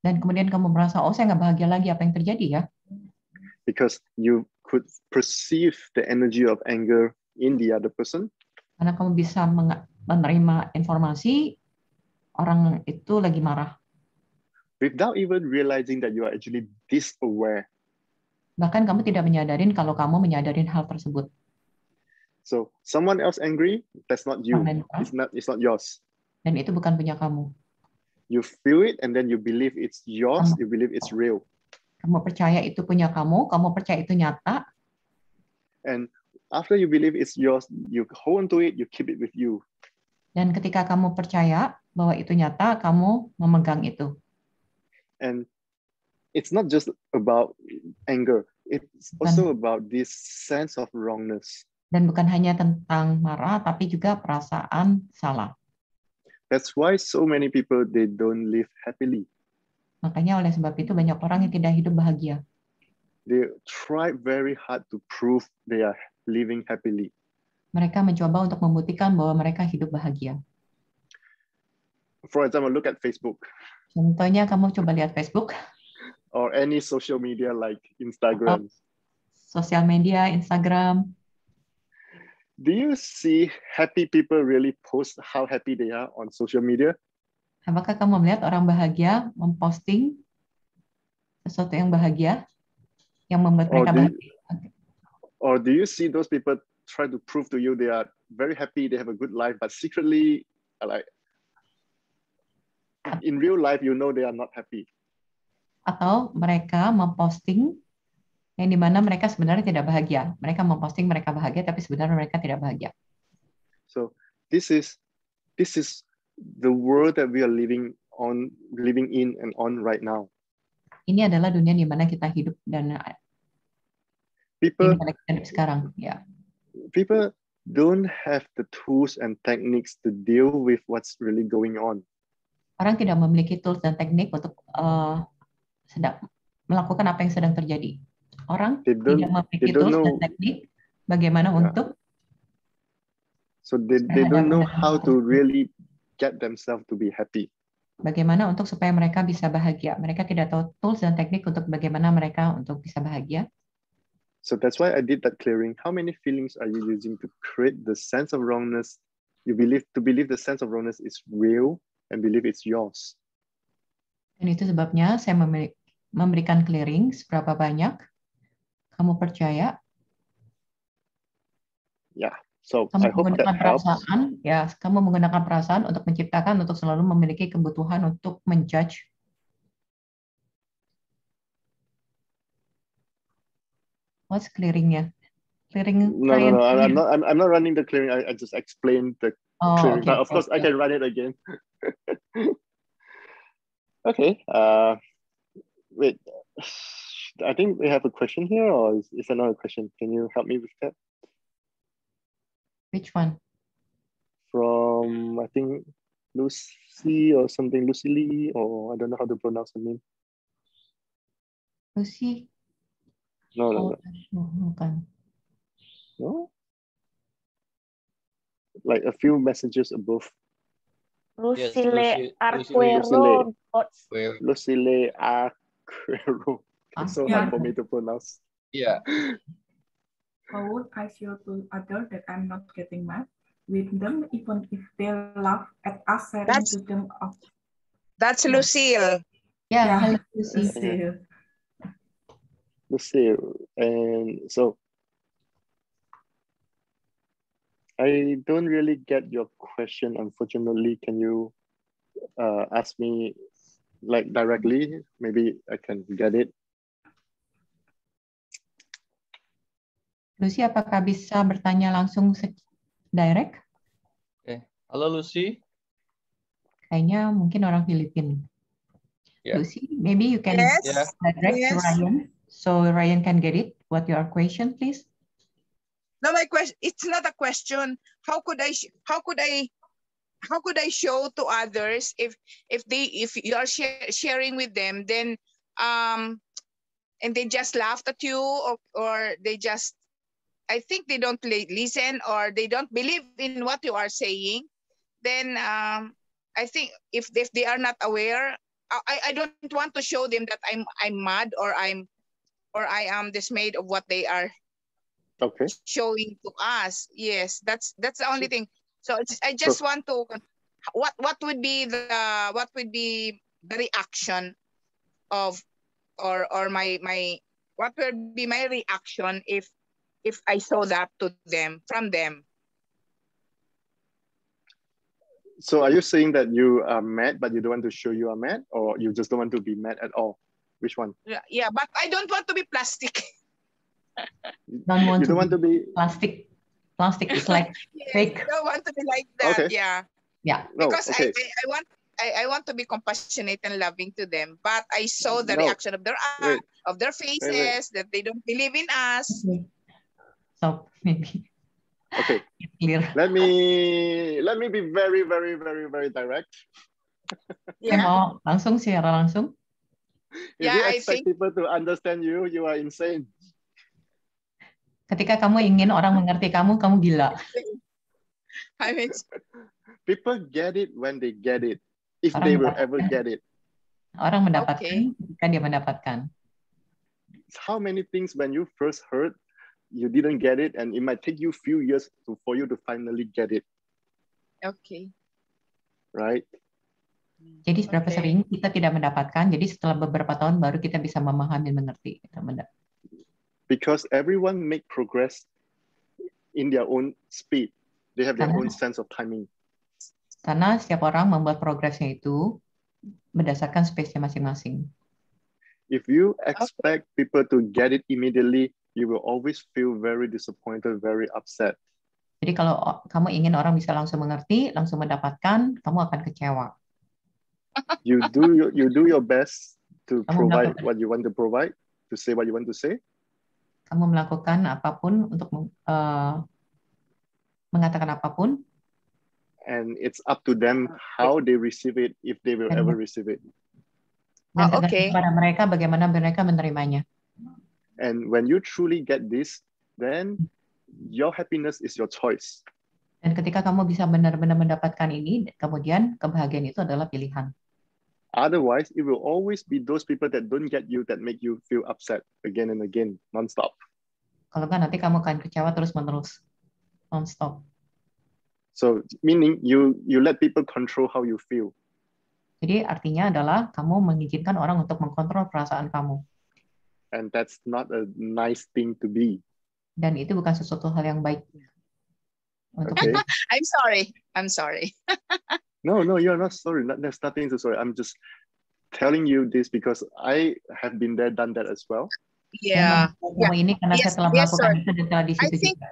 Dan kemudian kamu merasa, oh saya nggak bahagia lagi. Apa yang terjadi ya? Because you could perceive the energy of anger in the other person. Karena kamu bisa menerima informasi orang itu lagi marah. Without even realizing that you are actually dis-aware. Bahkan kamu tidak menyadarin kalau kamu menyadarin hal tersebut. So someone else angry, that's not you. It's not yours. Dan itu bukan punya kamu. You feel it and then you believe it's yours, you believe it's real. Kamu percaya itu punya kamu percaya itu nyata. And after you believe it's yours, you hold on to it, you keep it with you. Dan ketika kamu percaya bahwa itu nyata, kamu memegang itu. And it's not just about anger. It's also about this sense of wrongness. Dan bukan hanya tentang marah, tapi juga perasaan salah. That's why so many people, they don't live happily. Makanya oleh sebab itu banyak orang yang tidak hidup bahagia. They try very hard to prove they are living happily. Mereka mencoba untuk membuktikan bahwa mereka hidup bahagia. For example, look at Facebook. Contohnya kamu coba lihat Facebook. Or any social media like Instagram. Sosial media, Instagram. Do you see happy people really post how happy they are on social media? Apakah kamu melihat orang bahagia memposting sesuatu yang bahagia yang membuat mereka bahagia? Or do you see those people try to prove to you they are very happy, they have a good life, but secretly, like in real life, you know they are not happy? Atau mereka memposting yang dimana mereka sebenarnya tidak bahagia. Mereka memposting mereka bahagia, tapi sebenarnya mereka tidak bahagia. So this is the world that we are living in and on right now. Ini adalah dunia di mana kita hidup dan people hidup sekarang. Ya. People don't have the tools and techniques to deal with what's really going on. Orang tidak memiliki tools dan teknik untuk sedang melakukan apa yang sedang terjadi. Orang tidak memiliki tools dan teknik bagaimana untuk they don't know how to really get themselves to be happy. Bagaimana untuk supaya mereka bisa bahagia. Mereka tidak tahu tools dan teknik untuk bagaimana mereka untuk bisa bahagia. So that's why I did that clearing. How many feelings are you using to create the sense of wrongness? You believe the sense of wrongness is real and believe it's yours. Dan itu sebabnya saya memberikan clearing seberapa banyak kamu percaya. Yeah. So kamu I hope that helps. Kamu menggunakan perasaan untuk menciptakan, untuk selalu memiliki kebutuhan untuk menjudge. What's clearingnya? Clearing? No. I'm not running the clearing. I just explained the clearing. Okay, but of course, I can run it again. Okay. Wait. I think we have a question here, or is another question? Can you help me with that? Which one? From, I think, Lucy or something, Lucy Lee, or I don't know how to pronounce her name. Lucy? No, no, Oh, no. bukan. No? Like a few messages above. Lucile Lucile. Arquero. Lucile Arquero. It's so hard for me to pronounce. Yeah. How would I show to others that I'm not getting mad with them, even if they laugh at us sharing to them? That's Lucille. Yeah, hello, Lucy. Lucy. Lucille. And so I don't really get your question, unfortunately. Can you ask me like directly? Maybe I can get it. Lucy, apakah bisa bertanya langsung direct? Okay. Halo Lucy. Kayaknya mungkin orang Filipina. Yeah. Lucy, maybe you can direct to Ryan, so Ryan can get it. What your question, please? No, my question. It's not a question. How could I show to others if you are sharing with them, then and they just laughed at you, or they just, I think they don't listen, or they don't believe in what you are saying, then I think if they are not aware, I don't want to show them that I'm mad or I am dismayed of what they are showing to us. Yes, that's the only thing. So I just want to, what would be the reaction of, or my what would be my reaction if I saw that from them? So are you saying that you are mad, but you don't want to show you are mad, or you just don't want to be mad at all? Which one? Yeah, but I don't want to be plastic. You don't want to be plastic. Plastic is like fake. I don't want to be like that. Okay. Yeah. Yeah. Because I want to be compassionate and loving to them, but I saw the reaction of their eyes, of their faces, that they don't believe in us. Okay. So maybe. Okay. Clear. Let me be very, very, very, very direct. Yeah. Mau langsung secara langsung. If you expect people to understand you, you are insane. Ketika kamu ingin orang mengerti kamu gila. I mean, people get it when they get it, if they will ever get it. Orang mendapatkan ketika dia mendapatkan. How many things when you first heard, you didn't get it, and it might take you a few years for you to finally get it. Okay. Right? Jadi seberapa sering kita tidak mendapatkan, jadi setelah beberapa tahun baru kita bisa memahami, mengerti. Because everyone make progress in their own speed. They have their own sense of timing. Karena setiap orang membuat progresnya itu berdasarkan space-nya masing-masing. If you expect people to get it immediately, you will always feel very disappointed, very upset. Jadi kalau kamu ingin orang bisa langsung mengerti, langsung mendapatkan, kamu akan kecewa. You do your best to provide what you want to provide, to say what you want to say. Kamu melakukan apapun untuk mengatakan apapun. And it's up to them how they receive it, if they will ever receive it. Dan tergantung pada mereka bagaimana mereka menerimanya. And when you truly get this, then your happiness is your choice. Dan ketika kamu bisa benar-benar mendapatkan ini, kemudian kebahagiaan itu adalah pilihan. Otherwise, it will always be those people that don't get you that make you feel upset again and again, non-stop. Kalau nggak, nanti kamu akan kecewa terus-menerus, non-stop. So, meaning you let people control how you feel. Jadi artinya adalah kamu mengizinkan orang untuk mengkontrol perasaan kamu. And that's not a nice thing to be. Dan itu bukan sesuatu hal yang baik. Okay. I'm sorry. No, you're not sorry. There's nothing to sorry. I'm just telling you this because I have been there, done that as well. Yeah. Ini karena saya telah melakukan itu dan telah di situ juga.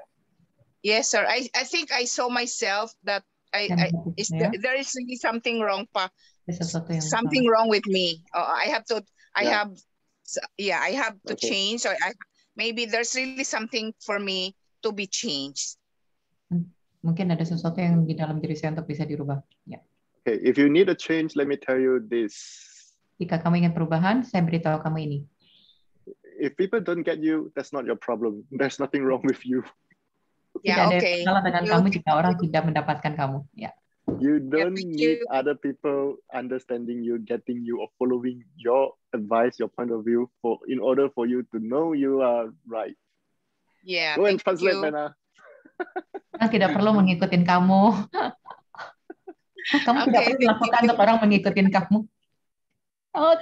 Yes, sir. I think I saw myself that there is really something wrong, something wrong with me. I have So, yeah, I have to Okay. change. So maybe there's really something for me to be changed. Mungkin ada sesuatu yang di dalam diri saya untuk bisa dirubah. Ya. Okay, if you need a change, let me tell you this. Jika kamu ingin perubahan, saya beritahu kamu ini. If people don't get you, that's not your problem. There's nothing wrong with you. Yeah, Tidak ada okay. masalah dengan kamu jika orang tidak mendapatkan kamu. Ya. You don't thank need you. other people understanding you, getting you, or following your advice, your point of view, in order for you to know you are right. Yeah, Go and thank translate, you. Mena. Orang tidak perlu mengikutin kamu. Kamu tidak Okay, perlu thank melakukan you. untuk orang mengikutin kamu. Oh,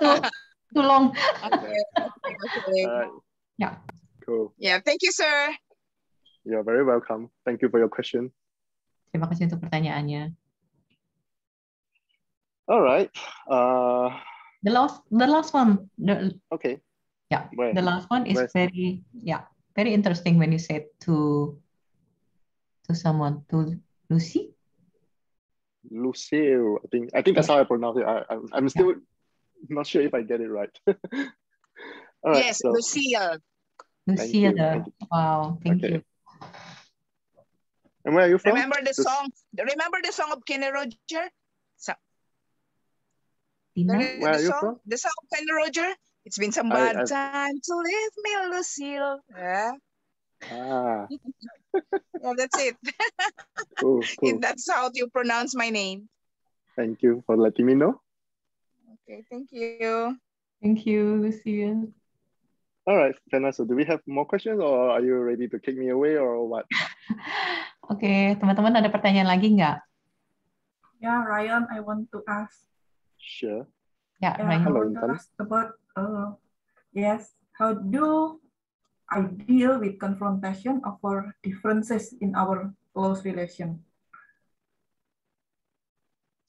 too long. Okay. Alright. Yeah. Cool. Yeah, thank you, sir. You're very welcome. Thank you for your question. Terima kasih untuk pertanyaannya. All right. The last one. Okay. Yeah. Where? The last one is very interesting when you said to someone, to Lucy. Lucille, I think that's how I pronounce it. I'm still not sure if I get it right. All right, Yes, so, Lucille. Lucia. Thank you. Wow, thank you. And where are you from? Remember the song? Remember the song of Kenny Roger? Where are you from? The song of Kenny Roger? It's been some bad time to leave me, Lucille. Yeah. Ah. Yeah, that's it. Cool. That's how you pronounce my name. Thank you for letting me know. Okay, thank you. Thank you, Lucia. All right, Fena, so do we have more questions or are you ready to kick me away or what? Oke, teman-teman ada pertanyaan lagi nggak? Yeah, Ryan, I want to ask. Sure. Yeah, Ryan. Hello, I want to ask about, yes, how do I deal with confrontation over differences in our close relation?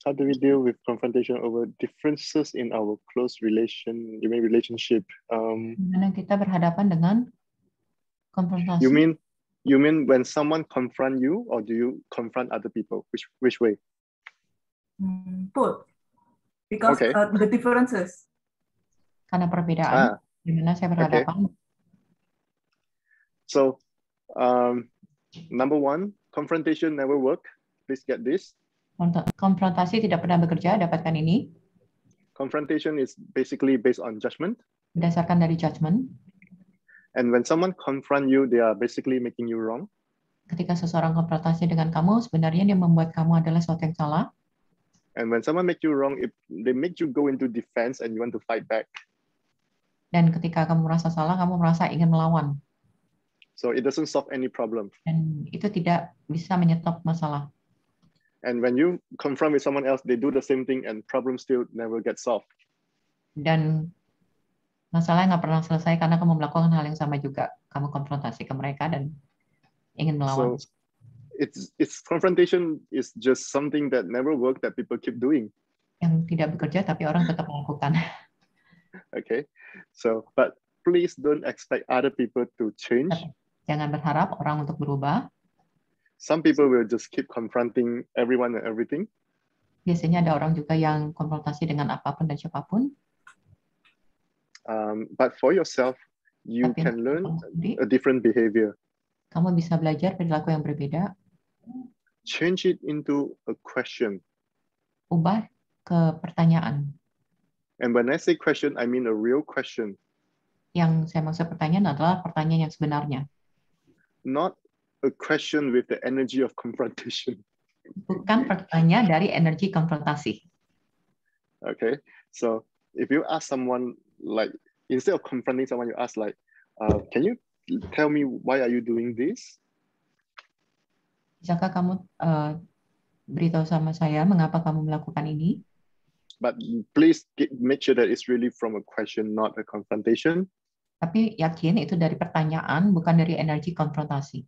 How do we deal with confrontation over differences in our close relation? You mean relationship? Gimana kita berhadapan dengan konfrontasi? You mean when someone confront you, or do you confront other people? Which way? Both, because the differences. Karena perbedaan. Gimana saya berhadapan? So, number one, confrontation never work. Please get this. Konfrontasi tidak pernah bekerja, dapatkan ini. Confrontation is basically based on judgment. Berdasarkan dari judgment. And when someone confront you, they are basically making you wrong. Ketika seseorang konfrontasi dengan kamu, sebenarnya dia membuat kamu adalah sesuatu yang salah. And when someone make you wrong, they make you go into defense and you want to fight back. Dan ketika kamu merasa salah, kamu merasa ingin melawan. So it doesn't solve any problem. Dan itu tidak bisa menyetop masalah. And when you confront with someone else, they do the same thing and problems still never get solved. Dan masalahnya nggak pernah selesai karena kamu melakukan hal yang sama juga. Kamu konfrontasi ke mereka dan ingin melawan. So it's confrontation is just something that never work that people keep doing. Yang tidak bekerja tapi orang tetap melakukan. Okay, so but please don't expect other people to change. Jangan berharap orang untuk berubah. Some people will just keep confronting everyone and everything. Biasanya ada orang juga yang konfrontasi dengan apapun dan siapapun. But for yourself, you can learn a different behavior. Kamu bisa belajar perilaku yang berbeda. Change it into a question. Ubah ke pertanyaan. And when I say question, I mean a real question. Yang saya maksud pertanyaan adalah pertanyaan yang sebenarnya. Not a question with the energy of confrontation. Bukan pertanyaan dari energi konfrontasi. Okay, so if you ask someone, like, instead of confronting someone, you ask like, can you tell me why are you doing this? Bisakah kamu beritahu sama saya mengapa kamu melakukan ini? But please make sure that it's really from a question, not a confrontation. Tapi yakin itu dari pertanyaan, bukan dari energi konfrontasi.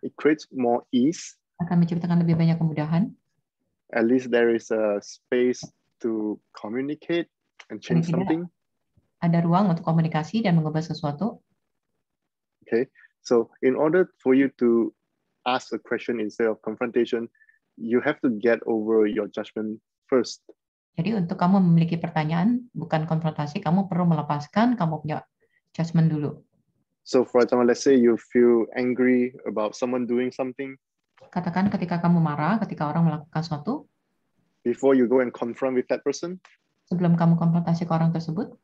It creates more ease. Akan menciptakan lebih banyak kemudahan. At least there is a space to communicate and change something. Ada ruang untuk komunikasi dan mengubah sesuatu. Okay, so in order for you to ask a question instead of confrontation, you have to get over your judgment first. Jadi untuk kamu memiliki pertanyaan, bukan konfrontasi, kamu perlu melepaskan, kamu punya judgment dulu. So for example, let's say you feel angry about someone doing something. Katakan ketika kamu marah, ketika orang melakukan sesuatu. Before you go and confront with that person. Sebelum kamu konfrontasi ke orang tersebut.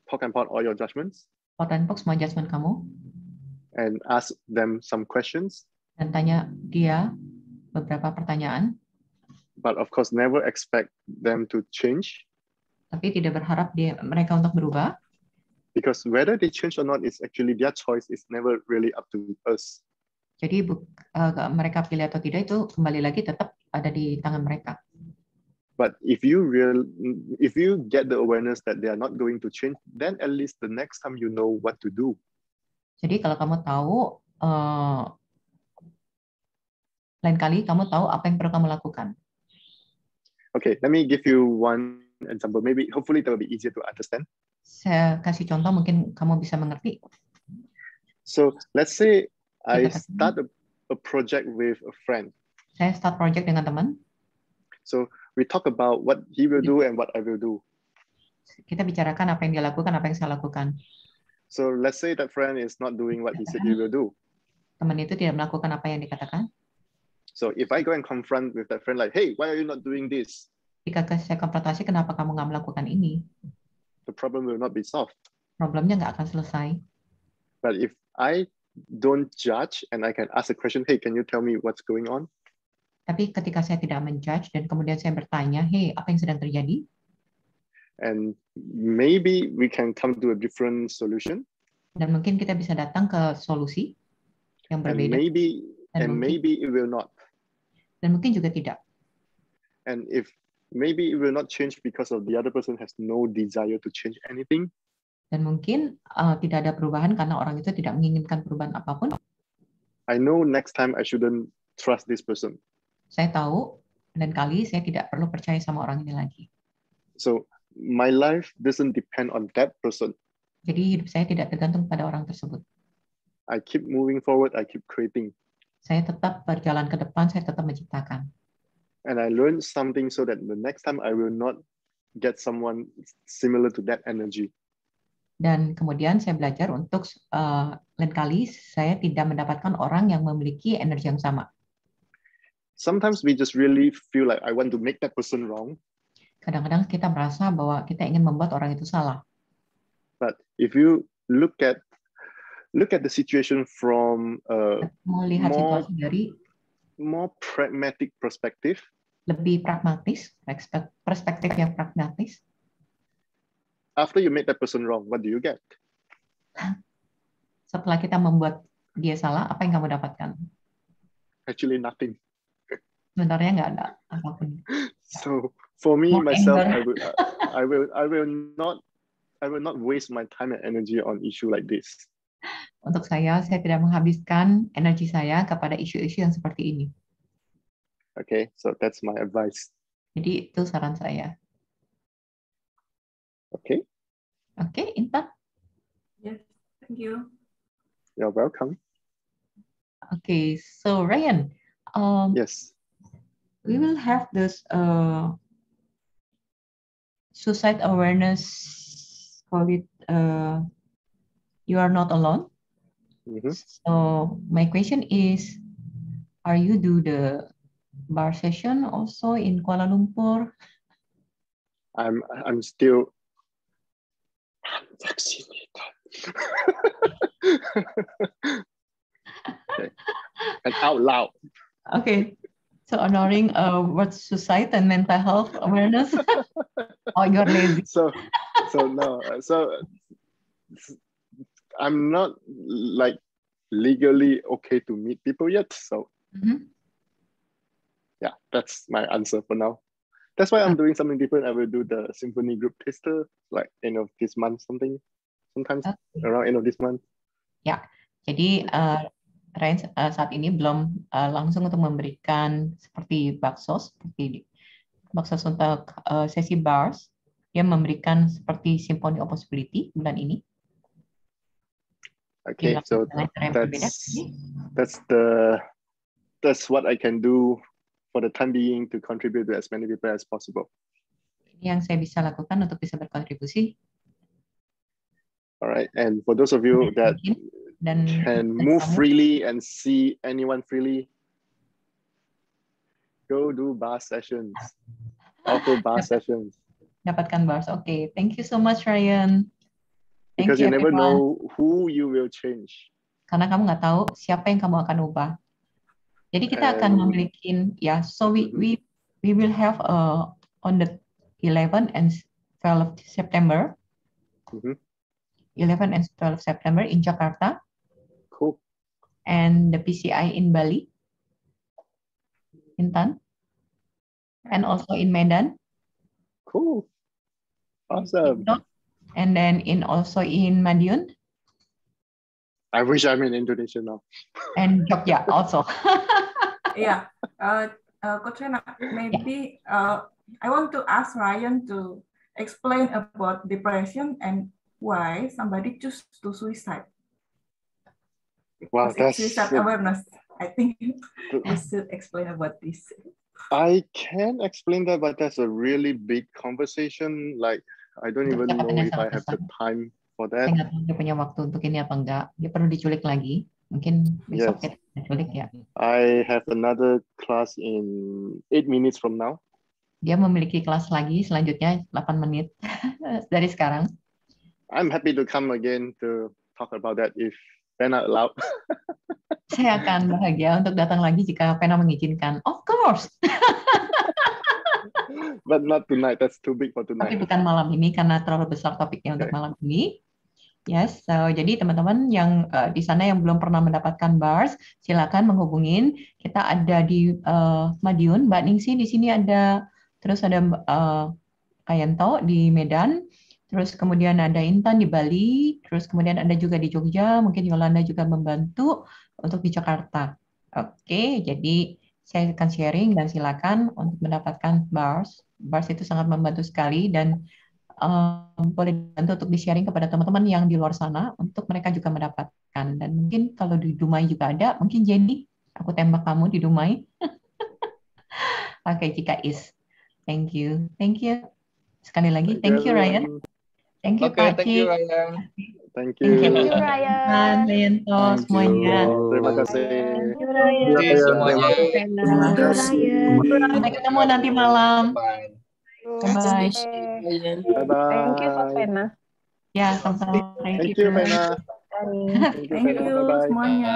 Talk about all your judgments. Pot and box semua judgment kamu. And ask them some questions. Dan tanya dia beberapa pertanyaan. But of course, never expect them to change. Tapi tidak berharap mereka untuk berubah. Because whether they change or not is actually their choice. It's never really up to us. Jadi mereka pilih atau tidak itu kembali lagi tetap ada di tangan mereka. But if you get the awareness that they are not going to change, then at least the next time you know what to do. Jadi kalau kamu tahu, lain kali kamu tahu apa yang perlu kamu lakukan. Okay, let me give you one example. Maybe, hopefully, that will be easier to understand. Saya kasih contoh, mungkin kamu bisa mengerti. So, let's say I start a project with a friend. Saya start project dengan teman. So, we talk about what he will do and what I will do. Kita bicarakan apa yang dia lakukan, apa yang saya lakukan. So, let's say that friend is not doing what he said he will do. Teman itu tidak melakukan apa yang dikatakan. So if I go and confront with that friend like, hey, why are you not doing this? Jika saya konfrontasi, kenapa kamu nggak melakukan ini? The problem will not be solved. Problemnya nggak akan selesai. But if I don't judge and I can ask a question, hey, can you tell me what's going on? Tapi ketika saya tidak menjudge dan kemudian saya bertanya, hey, apa yang sedang terjadi? And maybe we can come to a different solution. Dan mungkin kita bisa datang ke solusi yang berbeda. And maybe it will not. Dan mungkin juga tidak. And if maybe it will not change because of the other person has no desire to change anything. Dan mungkin tidak ada perubahan karena orang itu tidak menginginkan perubahan apapun. I know next time I shouldn't trust this person. Saya tahu lain kali saya tidak perlu percaya sama orang ini lagi. So my life doesn't depend on that person. Jadi hidup saya tidak tergantung pada orang tersebut. I keep moving forward, I keep creating. Saya tetap berjalan ke depan, saya tetap menciptakan. And I learned something so that the next time I will not get someone similar to that energy. Dan kemudian saya belajar untuk lain kali saya tidak mendapatkan orang yang memiliki energi yang sama. Sometimes we just really feel like I want to make that person wrong. Kadang-kadang kita merasa bahwa kita ingin membuat orang itu salah. But if you look at the situation from melihat situasi dari more pragmatic perspective, lebih pragmatis, perspektif yang pragmatis. After you make that person wrong, what do you get? Setelah kita membuat dia salah, apa yang kamu dapatkan? Actually nothing. Sebenarnya nggak ada apapun. So for me myself, I will not waste my time and energy on issue like this. Untuk saya tidak menghabiskan energi saya kepada isu-isu yang seperti ini. Okay, so that's my advice. Jadi itu saran saya. Okay. Okay, Intan. Yes, thank you. You're welcome. Okay, so Ryan. Yes. We will have this suicide awareness. Call it. You are not alone. Mm-hmm. So my question is, are you do the bar session also in Kuala Lumpur? I'm still vaccinated. Okay. And out loud. Okay. So honoring what's suicide and mental health awareness. Oh, you're lazy. So no. So I'm not like legally okay to meet people yet. So yeah, that's my answer for now. That's why I'm doing something different. I will do the symphony group taster like end of this month, sometimes around end of this month. Ya, jadi Ryan saat ini belum langsung untuk memberikan seperti bakso untuk sesi bars. Dia memberikan seperti Symphony of Possibility bulan ini. Okay, so that's what I can do for the time being to contribute to as many people as possible. Ini yang saya bisa lakukan untuk bisa berkontribusi. Alright, and for those of you that can move freely and see anyone freely, go do bar sessions, offer bar sessions. Dapatkan bars. Okay, thank you so much, Ryan. Because you never know who you will change. Karena kamu nggak tahu siapa yang kamu akan ubah. Jadi kita akan memiliki, ya, so we will have on the 11 and 12 September. 11 and 12 September in Jakarta. Cool. And the PCI in Bali, Intan, and also in Medan. Cool. Awesome. And then also in Madiun. I wish I'm in Indonesia now. And Jogja also. Yeah. Coach Rena, maybe I want to ask Ryan to explain about depression and why somebody choose to suicide. Wow, that's suicide awareness. I think you should explain about this. I can explain that, but that's a really big conversation. Like, I don't even know if I have the time for that. Saya nggak tahu dia punya waktu untuk ini apa enggak. Dia perlu diculik lagi. Mungkin besok kita diculik ya. I have another class in 8 minutes from now. Dia memiliki kelas lagi selanjutnya 8 menit dari sekarang. I'm happy to come again to talk about that if Pena allowed. Saya akan bahagia untuk datang lagi jika Pena mengizinkan. Of course. But not tonight. That's too big for tonight. Tapi bukan malam ini karena terlalu besar topiknya untuk malam ini. Yes, so jadi teman-teman yang di sana yang belum pernah mendapatkan bars, silakan menghubungin. Kita ada di Madiun, Mbak Ningsi di sini ada, terus ada Kayanto di Medan. Terus kemudian ada Intan di Bali, terus kemudian ada juga di Jogja, mungkin Yolanda juga membantu untuk di Jakarta. Oke, jadi saya akan sharing dan silakan untuk mendapatkan bars. Bars itu sangat membantu sekali dan boleh dibantu untuk di-sharing kepada teman-teman yang di luar sana untuk mereka juga mendapatkan. Dan mungkin kalau di Dumai juga ada, mungkin Jenny, aku tembak kamu di Dumai. Oke, jika is. Thank you. Thank you. Sekali lagi, thank you Ryan. Thank you, Pak Thank you, Ryan. Thank you. Thank you, Ryan. Leonto, semuanya. Terima kasih. Thank you, Ryan. Terima kasih semuanya. Terima kasih, Ryan. Sampai ketemu nanti malam. Bye-bye. Bye-bye. Thank you, Kak Pena. Ya, sama-sama. Thank you, Pena. Thank you semuanya.